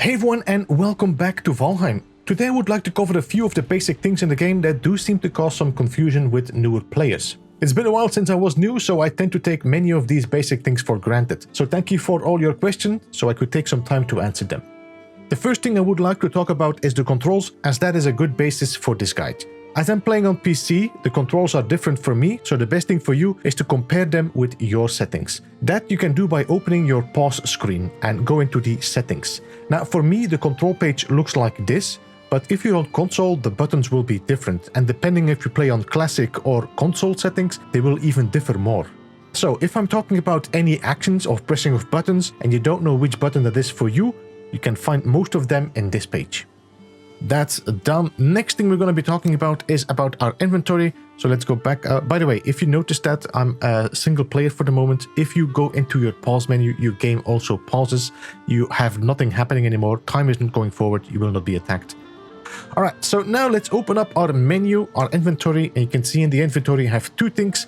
Hey everyone, and welcome back to Valheim. Today I would like to cover a few of the basic things in the game that do seem to cause some confusion with newer players. It's been a while since I was new, so I tend to take many of these basic things for granted. So thank you for all your questions, so I could take some time to answer them. The first thing I would like to talk about is the controls, as that is a good basis for this guide. As I'm playing on PC, the controls are different for me, so the best thing for you is to compare them with your settings. That you can do by opening your pause screen and go into the settings. Now for me, the control page looks like this, but if you're on console, the buttons will be different, and depending if you play on classic or console settings, they will even differ more. So if I'm talking about any actions or pressing of buttons and you don't know which button that is for you, you can find most of them in this page. That's done. Next thing we're going to be talking about is about our inventory. So let's go back. By the way, if you notice that I'm a single player for the moment, if you go into your pause menu, your game also pauses. You have nothing happening anymore. Time isn't going forward. You will not be attacked. All right, so now let's open up our menu, our inventory, and you can see in the inventory I have two things.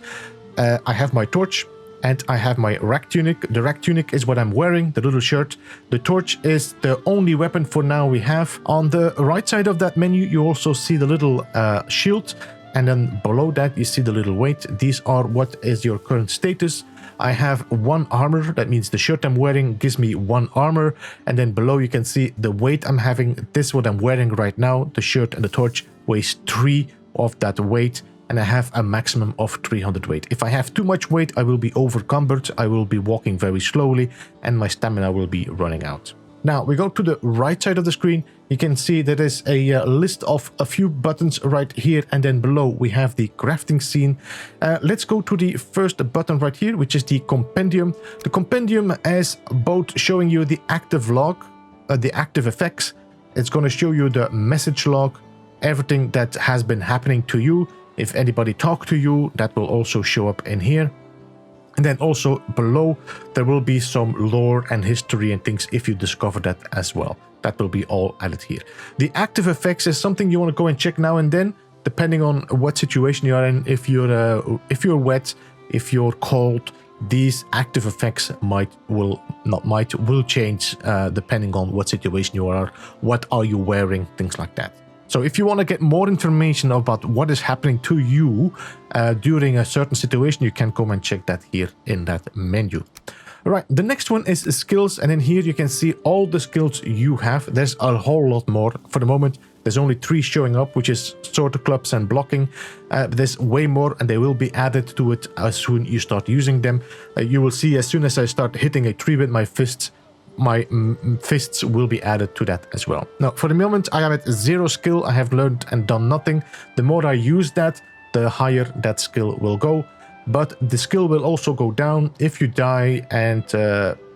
I have my torch and I have my rack tunic. The rack tunic is what I'm wearing, the little shirt. The torch is the only weapon for now we have. On the right side of that menu, you also see the little shield, and then below that you see the little weight. These are what is your current status. I have one armor, that means the shirt I'm wearing gives me one armor, and then below you can see the weight I'm having. This is what I'm wearing right now. The shirt and the torch weighs 3 of that weight, and I have a maximum of 300 weight. If I have too much weight, I will be overcumbered, I will be walking very slowly, and my stamina will be running out. Now we go to the right side of the screen. You can see there is a list of a few buttons right here, and then below we have the crafting scene. Let's go to the first button right here, which is the compendium. The compendium is both showing you the active log, the active effects. It's going to show you the message log, everything that has been happening to you. If anybody talked to you, that will also show up in here. And then also below, there will be some lore and history and things if you discover that as well. That will be all added here. The active effects is something you want to go and check now and then, depending on what situation you are in. If you're wet, if you're cold, these active effects will change depending on what situation you are, what are you wearing, things like that. So if you want to get more information about what is happening to you during a certain situation, you can come and check that here in that menu. All right, the next one is skills, and in here you can see all the skills you have. There's a whole lot more. For the moment, there's only 3 showing up, which is sword clubs and blocking. There's way more, and they will be added to it as soon as you start using them. You will see as soon as I start hitting a tree with my fists, my fists will be added to that as well. Now, for the moment, I am at 0 skill. I have learned and done nothing. The more I use that, the higher that skill will go. But the skill will also go down if you die and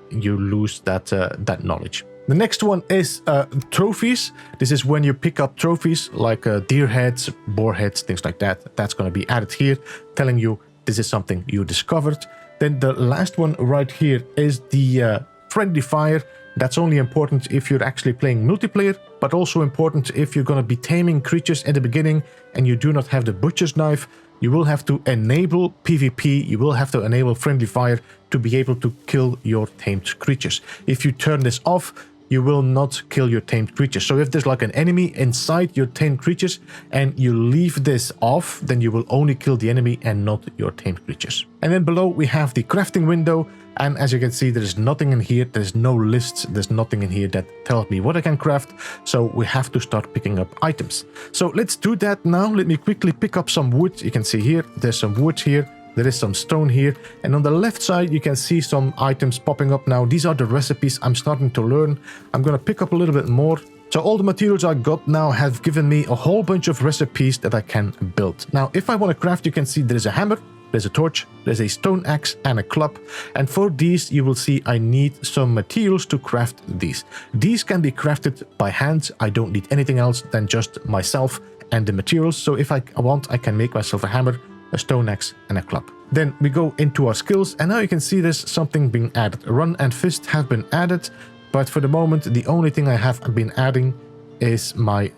you lose that knowledge. The next one is trophies. This is when you pick up trophies like deer heads, boar heads, things like that. That's going to be added here, telling you this is something you discovered. Then the last one right here is the friendly fire. That's only important if you're actually playing multiplayer, but also important if you're going to be taming creatures at the beginning and you do not have the butcher's knife. You will have to enable PvP, you will have to enable friendly fire to be able to kill your tamed creatures. If you turn this off, you will not kill your tamed creatures. So if there's like an enemy inside your tamed creatures and you leave this off, then you will only kill the enemy and not your tamed creatures. And then below we have the crafting window. And as you can see, there is nothing in here. There's no lists. There's nothing in here that tells me what I can craft. So we have to start picking up items. So let's do that now. Let me quickly pick up some wood. You can see here, there's some wood here. There is some stone here. And on the left side, you can see some items popping up now. These are the recipes I'm starting to learn. I'm going to pick up a little bit more. So all the materials I got now have given me a whole bunch of recipes that I can build. Now, if I want to craft, you can see there's a hammer, there's a torch, there's a stone axe and a club. And for these, you will see I need some materials to craft these. These can be crafted by hand. I don't need anything else than just myself and the materials. So if I want, I can make myself a hammer, a stone axe and a club. Then we go into our skills, and now you can see there's something being added. Run and fist have been added, but for the moment the only thing I have been adding is my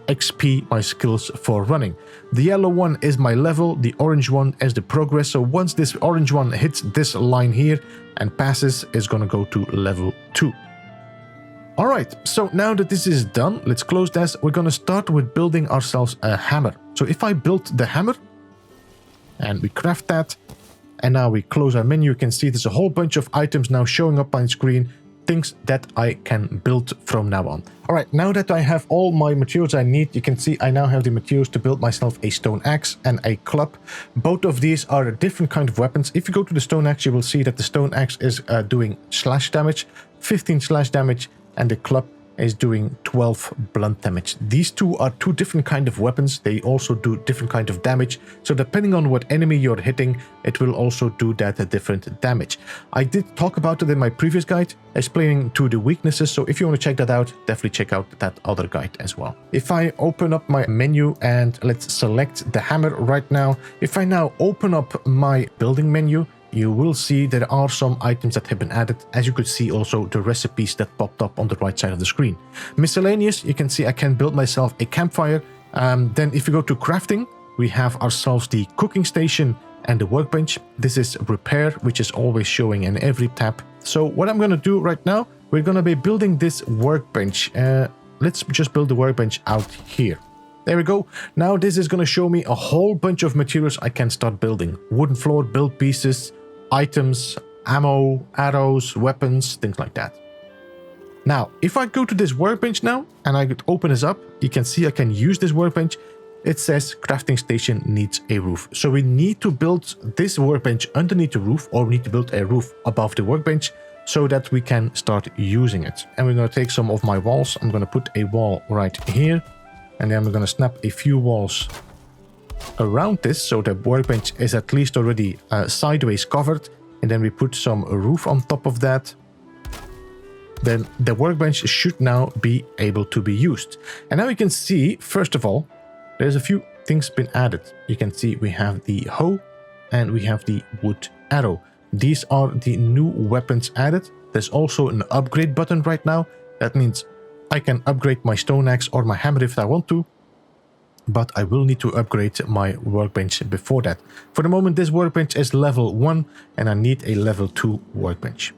XP, my skills for running. The yellow one is my level, the orange one is the progress. So once this orange one hits this line here and passes, it's gonna go to level 2. All right, so now that this is done, let's close this. We're going to start with building ourselves a hammer. So if I build the hammer and we craft that, and now we close our menu, you can see there's a whole bunch of items now showing up on screen, things that I can build from now on. All right, now that I have all my materials I need, you can see I now have the materials to build myself a stone axe and a club. Both of these are a different kind of weapons. If you go to the stone axe, you will see that the stone axe is doing slash damage, 15 slash damage, and the club is doing 12 blunt damage. These two are two different kind of weapons. They also do different kind of damage. So depending on what enemy you're hitting, it will also do that different damage. I did talk about it in my previous guide, explaining to the weaknesses. So if you want to check that out, definitely check out that other guide as well. If I open up my menu and let's select the hammer right now. If I now open up my building menu, you will see there are some items that have been added. As you could see also the recipes that popped up on the right side of the screen. Miscellaneous, you can see I can build myself a campfire. Then if you go to crafting, we have ourselves the cooking station and the workbench. This is repair, which is always showing in every tab. So what I'm going to do right now, we're going to be building this workbench. Let's just build the workbench out here. There we go. Now this is going to show me a whole bunch of materials I can start building. Wooden floor, build pieces, items, ammo, arrows, weapons, things like that. Now, if I go to this workbench now and I open this up, you can see I can use this workbench. It says crafting station needs a roof. So we need to build this workbench underneath the roof, or we need to build a roof above the workbench so that we can start using it. And we're going to take some of my walls. I'm going to put a wall right here. And then we're going to snap a few walls around this, so the workbench is at least already sideways covered. And then we put some roof on top of that. Then the workbench should now be able to be used. And now you can see, first of all, there's a few things been added. You can see we have the hoe and we have the wood arrow. These are the new weapons added. There's also an upgrade button right now. That means I can upgrade my stone axe or my hammer if I want to, but I will need to upgrade my workbench before that. For the moment, this workbench is level 1 and I need a level 2 workbench.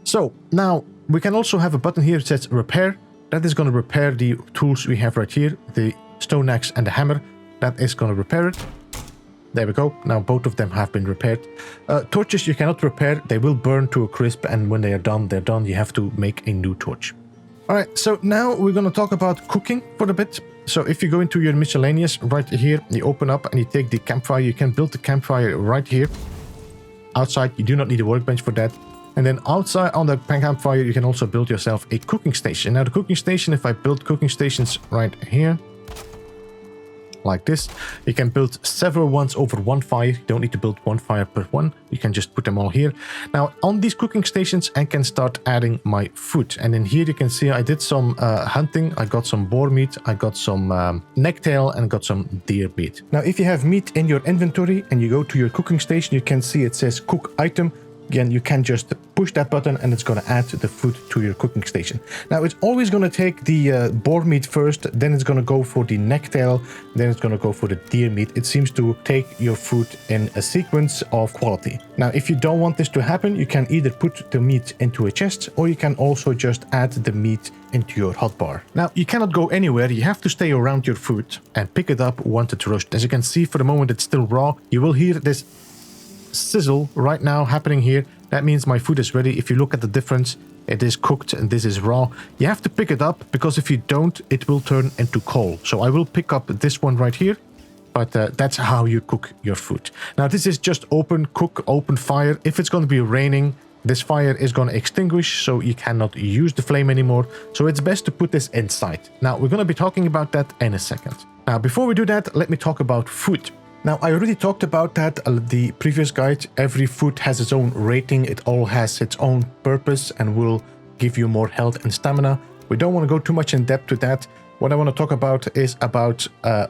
So now we can also have a button here that says repair. That is going to repair the tools we have right here, the stone axe and the hammer. That is going to repair it. There we go. Now both of them have been repaired. Torches you cannot repair. They will burn to a crisp, and when they are done, they're done. You have to make a new torch. Alright, so now we're going to talk about cooking for a bit. So if you go into your miscellaneous right here, you open up and you take the campfire. You can build the campfire right here. Outside, you do not need a workbench for that. And then outside on the campfire, you can also build yourself a cooking station. Now the cooking station, if I build cooking stations right here, like this, you can build several ones over one fire. You don't need to build one fire per one. You can just put them all here. Now on these cooking stations, I can start adding my food. And in here you can see I did some hunting. I got some boar meat, I got some necktail, and got some deer meat. Now if you have meat in your inventory and you go to your cooking station, you can see it says cook item. Again, you can just push that button and it's going to add the food to your cooking station. Now, it's always going to take the boar meat first, then it's going to go for the necktail, then it's going to go for the deer meat. It seems to take your food in a sequence of quality. Now, if you don't want this to happen, you can either put the meat into a chest, or you can also just add the meat into your hotbar. Now, you cannot go anywhere. You have to stay around your food and pick it up once it's roasted. As you can see, for the moment, it's still raw. You will hear this sizzle right now happening here. That means my food is ready. If you look at the difference, it is cooked and this is raw. You have to pick it up, because if you don't, it will turn into coal. So I will pick up this one right here, but that's how you cook your food. Now this is just open cook, open fire. If it's going to be raining, this fire is going to extinguish, so you cannot use the flame anymore. So it's best to put this inside. Now we're going to be talking about that in a second. Now before we do that, let me talk about food. Now, I already talked about that the previous guide. Every food has its own rating. It all has its own purpose and will give you more health and stamina. We don't want to go too much in depth to that. What I want to talk about is about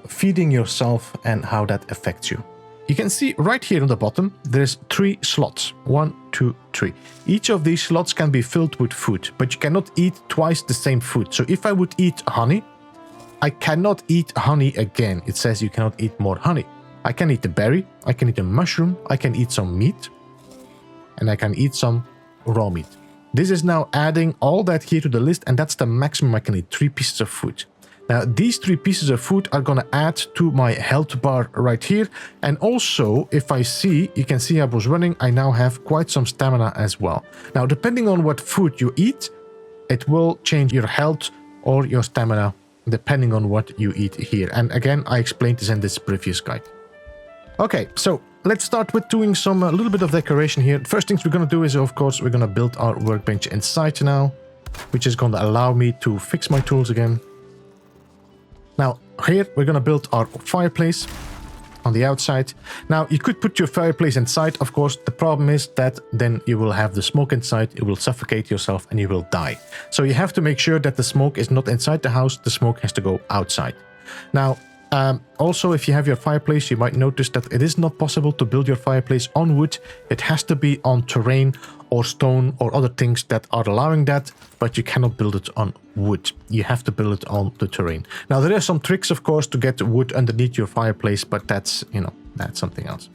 feeding yourself and how that affects you. You can see right here on the bottom, there's 3 slots. 1, 2, 3. Each of these slots can be filled with food, but you cannot eat twice the same food. So if I would eat honey, I cannot eat honey again. It says you cannot eat more honey. I can eat the berry, I can eat a mushroom, I can eat some meat, and I can eat some raw meat. This is now adding all that here to the list, and that's the maximum I can eat, 3 pieces of food. Now, these 3 pieces of food are going to add to my health bar right here. And also, if I see, you can see I was running, I now have quite some stamina as well. Now, depending on what food you eat, it will change your health or your stamina, depending on what you eat here. And again, I explained this in this previous guide. Okay, so let's start with doing some a little bit of decoration here. First things we're going to do is, of course, we're going to build our workbench inside now, which is going to allow me to fix my tools again. Now, here we're going to build our fireplace on the outside. Now, you could put your fireplace inside, of course. The problem is that then you will have the smoke inside, it will suffocate yourself, and you will die. So you have to make sure that the smoke is not inside the house, the smoke has to go outside. Now, also, if you have your fireplace, you might notice that it is not possible to build your fireplace on wood. It has to be on terrain or stone or other things that are allowing that, but you cannot build it on wood. You have to build it on the terrain. Now, there are some tricks, of course, to get wood underneath your fireplace, but that's, you know, that's something else.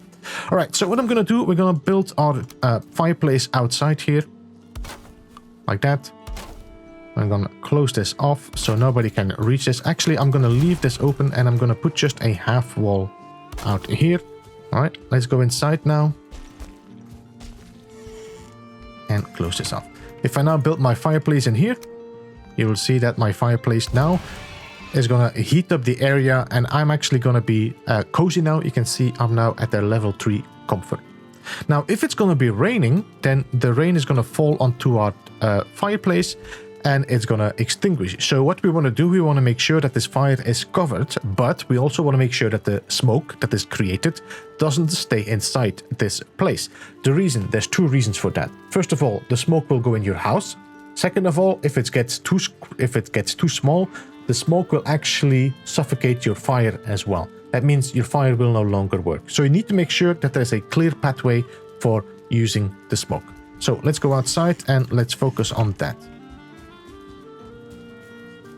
All right, so what I'm going to do, we're going to build our fireplace outside here, like that. I'm going to close this off so nobody can reach this. Actually, I'm going to leave this open and I'm going to put just a half wall out here. All right, let's go inside now. And close this off. If I now build my fireplace in here, you will see that my fireplace now is going to heat up the area and I'm actually going to be cozy now. You can see I'm now at the level 3 comfort. Now, if it's going to be raining, then the rain is going to fall onto our fireplace and it's going to extinguish. So what we want to do, we want to make sure that this fire is covered, but we also want to make sure that the smoke that is created doesn't stay inside this place. There's 2 reasons for that. First of all, the smoke will go in your house. Second of all, if it gets too small, the smoke will actually suffocate your fire as well. That means your fire will no longer work. So you need to make sure that there's a clear pathway for using the smoke. So let's go outside and let's focus on that.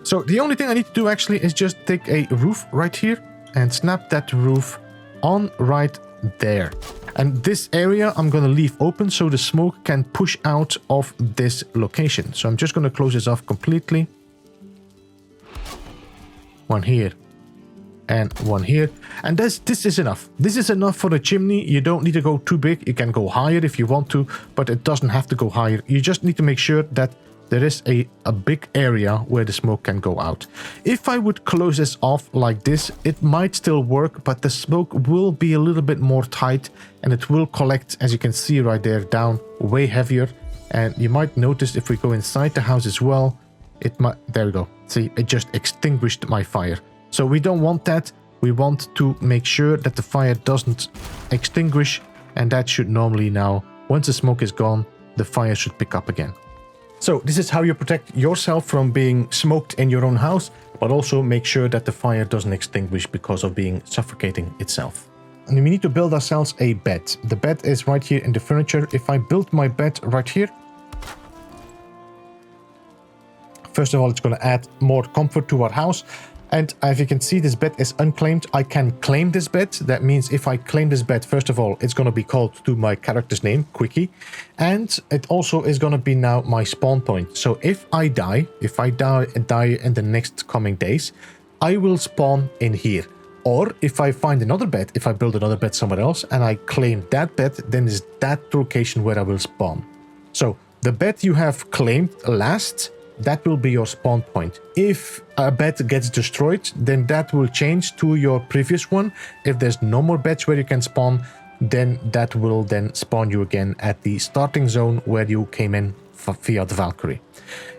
So the only thing I need to do actually is just take a roof right here and snap that roof on right there. And this area I'm going to leave open so the smoke can push out of this location. So I'm just going to close this off completely. One here and one here. And this is enough. This is enough for the chimney. You don't need to go too big. You can go higher if you want to, but it doesn't have to go higher. You just need to make sure that there is a big area where the smoke can go out. If I would close this off like this, it might still work, but the smoke will be a little bit more tight and it will collect, as you can see right there, down way heavier. And you might notice if we go inside the house as well, it might, there we go. See, it just extinguished my fire. So we don't want that. We want to make sure that the fire doesn't extinguish, and that should normally now, once the smoke is gone, the fire should pick up again. So this is how you protect yourself from being smoked in your own house, but also make sure that the fire doesn't extinguish because of being suffocating itself. And we need to build ourselves a bed. The bed is right here in the furniture. If I build my bed right here, first of all, it's going to add more comfort to our house. And as you can see, this bed is unclaimed. I can claim this bed. That means if I claim this bed, first of all, it's going to be called to my character's name, Quickie. And it also is going to be now my spawn point. So if I die in the next coming days, I will spawn in here. Or if I find another bed, if I build another bed somewhere else and I claim that bed, then is that location where I will spawn. So the bed you have claimed last, that will be your spawn point. If a bed gets destroyed, then that will change to your previous one. If there's no more beds where you can spawn, then that will then spawn you again at the starting zone where you came in via the Valkyrie.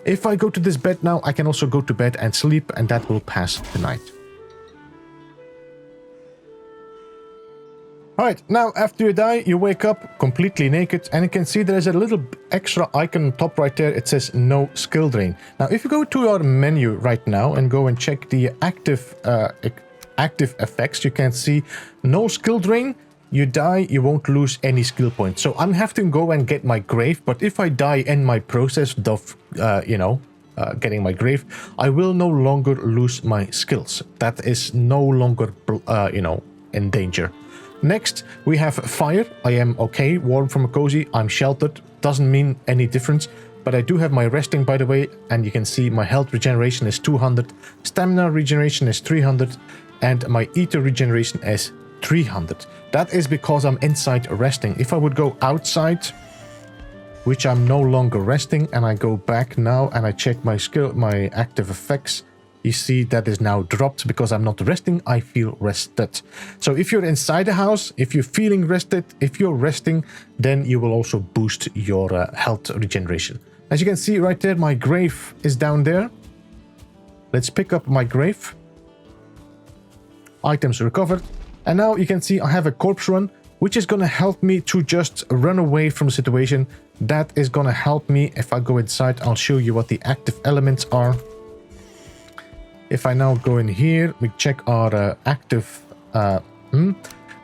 If I go to this bed now, I can also go to bed and sleep, and that will pass the night. Alright, now after you die, you wake up completely naked, and you can see there's a little extra icon on top right there. It says no skill drain. Now if you go to your menu right now and go and check the active effects, you can see no skill drain. You die, you won't lose any skill points. So I'm having to go and get my grave, but if I die in my process of, getting my grave, I will no longer lose my skills. That is no longer, in danger. Next, we have fire. I am okay, warm from a cozy. I'm sheltered. Doesn't mean any difference. but I do have my resting, by the way, and you can see my health regeneration is 200, stamina regeneration is 300, and my ether regeneration is 300. That is because I'm inside resting. If I would go outside, which I'm no longer resting, and I go back now and I check my skill, my active effects, you see that is now dropped because I'm not resting, I feel rested. So if you're inside the house, if you're feeling rested, if you're resting, then you will also boost your health regeneration. As you can see right there, my grave is down there. Let's pick up my grave. Items recovered. And now you can see I have a corpse run, which is going to help me to just run away from the situation. That is going to help me. If I go inside, I'll show you what the active elements are. If I now go in here, we check our active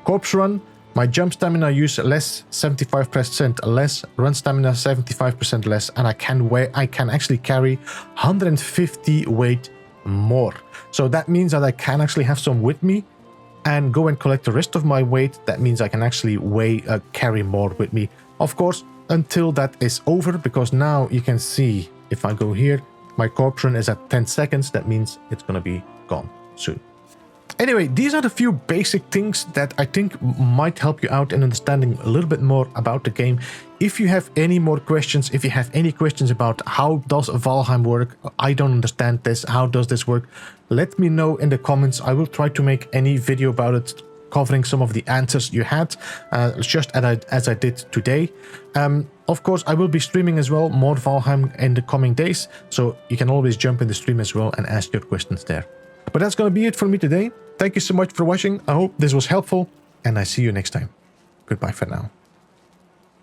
corpse run. My jump stamina use less, 75% less, run stamina 75% less, and I can actually carry 150 weight more. So that means that I can actually have some with me and go and collect the rest of my weight. That means I can actually carry more with me. Of course, until that is over, because now you can see if I go here, my corpse run is at 10 seconds. That means it's going to be gone soon. Anyway, these are the few basic things that I think might help you out in understanding a little bit more about the game. If you have any more questions, if you have any questions about how does Valheim work, I don't understand this, how does this work, let me know in the comments. I will try to make any video about it, covering some of the answers you had, just as I did today. Of course, I will be streaming as well, more Valheim in the coming days, so you can always jump in the stream as well and ask your questions there. But that's going to be it for me today. Thank you so much for watching. I hope this was helpful, and I see you next time. Goodbye for now.